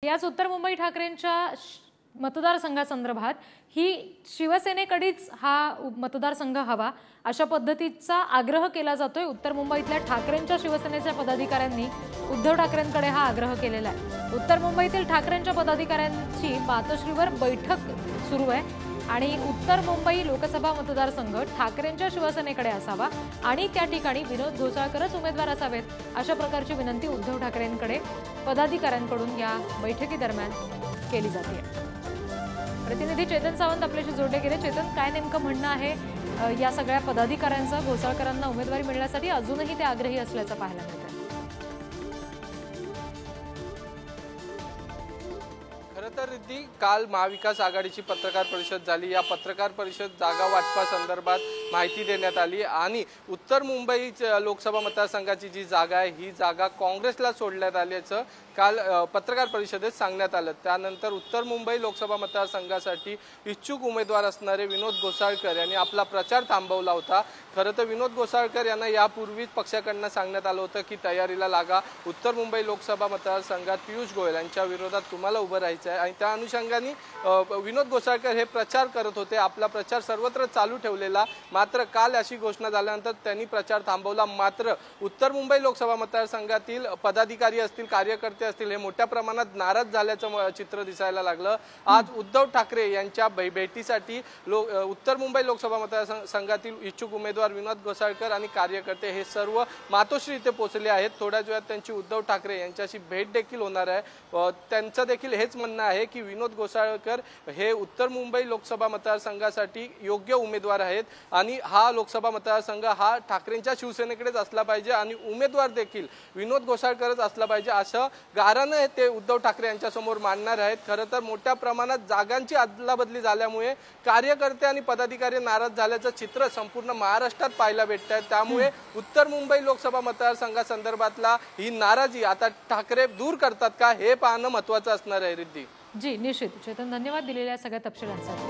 याच उत्तर मुंबई ठाकरेंच्या मतदारसंघासंदर्भात ही शिवसेनेकडेच हा मतदारसंघ हवा अशा पद्धतीचा आग्रह केला जातोय। उत्तर मुंबईतल्या ठाकरेंच्या शिवसेनेच्या पदाधिकाऱ्यांनी उद्धव ठाकरेंकडे हा आग्रह केलेला आहे। उत्तर मुंबईतील ठाकरेंच्या पदाधिकाऱ्यांची मातोश्रीवर बैठक सुरू आहे आणि उत्तर मुंबई लोकसभा मतदारसंघ ठाकरेंच्या शिवसेनेकडे असावा आणि त्या ठिकाणी विनोद घोसाळकरच उमेदवार असावेत अशा प्रकारची विनंती उद्धव ठाकरेंकडे पदाधिकाऱ्यांकडून या बैठकीदरम्यान केली जाते। प्रतिनिधी चेतन सावंत आपल्याशी जोडले गेले। चेतन, काय नेमकं म्हणणं आहे या सगळ्या पदाधिकाऱ्यांचं? घोसाळकरांना उमेदवारी मिळण्यासाठी अजूनही ते आग्रही असल्याचं पाहायला मिळतं। खरंतर रिद्धी, काल महाविकास आघाडीची पत्रकार परिषद झाली। या पत्रकार परिषद जागा वाटपासंदर्भात माहिती देण्यात आली आणि उत्तर मुंबई लोकसभा मतदारसंघाची जी जागा आहे ही जागा काँग्रेसला सोडण्यात आल्याचं काल पत्रकार परिषदेत सांगण्यात आलं। त्यानंतर उत्तर मुंबई लोकसभा मतदारसंघासाठी इच्छुक उमेदवार असणारे विनोद घोसाळकर यांनी आपला प्रचार थांबवला होता। खरं तर विनोद घोसाळकर यांना यापूर्वीच पक्षाकडून सांगण्यात आलं होतं की तयारीला लागा, उत्तर मुंबई लोकसभा मतदारसंघात पियुष गोयल यांच्या विरोधात तुम्हाला उभं राहायचं आहे आणि त्या अनुषंगाने विनोद घोसाळकर हे प्रचार करत होते। आपला प्रचार सर्वत्र चालू ठेवलेला, मात्र काल अशी घोषणा झाल्यानंतर त्यांनी प्रचार थांबवला। मात्र उत्तर मुंबई लोकसभा मतदारसंघातील पदाधिकारी असतील, कार्यकर्ते असतील, हे मोठ्या प्रमाणात नाराज झाल्याचं चित्र दिसायला लागलं। आज उद्धव ठाकरे यांच्या भेटीसाठी उत्तर मुंबई लोकसभा मतदारसंघातील इच्छुक उमेदवार विनोद घोसाळकर आणि कार्यकर्ते हे सर्व मातोश्री इथे पोहोचले आहेत। थोड्याच वेळात त्यांची उद्धव ठाकरे यांच्याशी भेट देखील होणार आहे। त्यांचं देखील हेच म्हणणं आहे की विनोद घोसाळकर हे उत्तर मुंबई लोकसभा मतदारसंघासाठी योग्य उमेदवार आहेत आणि हा लोकसभा मतदारसंघ हा ठाकरेंच्या शिवसेनेकडेच असला पाहिजे आणि उमेदवार देखील विनोद घोसाळकरच असला पाहिजे असं गारानं ते उद्धव ठाकरे यांच्या समोर मांडणार आहेत। खरं तर मोठ्या प्रमाणात जागांची अदलाबदली झाल्यामुळे कार्यकर्ते आणि पदाधिकारी नाराज झाल्याचं चित्र संपूर्ण महाराष्ट्रात पाहायला भेटत आहे। त्यामुळे उत्तर मुंबई लोकसभा मतदारसंघासंदर्भातला ही नाराजी आता ठाकरे दूर करतात का हे पाहणं महत्त्वाचं असणार आहे। रिद्धी जी, निश्चित चेतन, धन्यवाद दिलेल्या सगळ्या तपशिलांसाठी।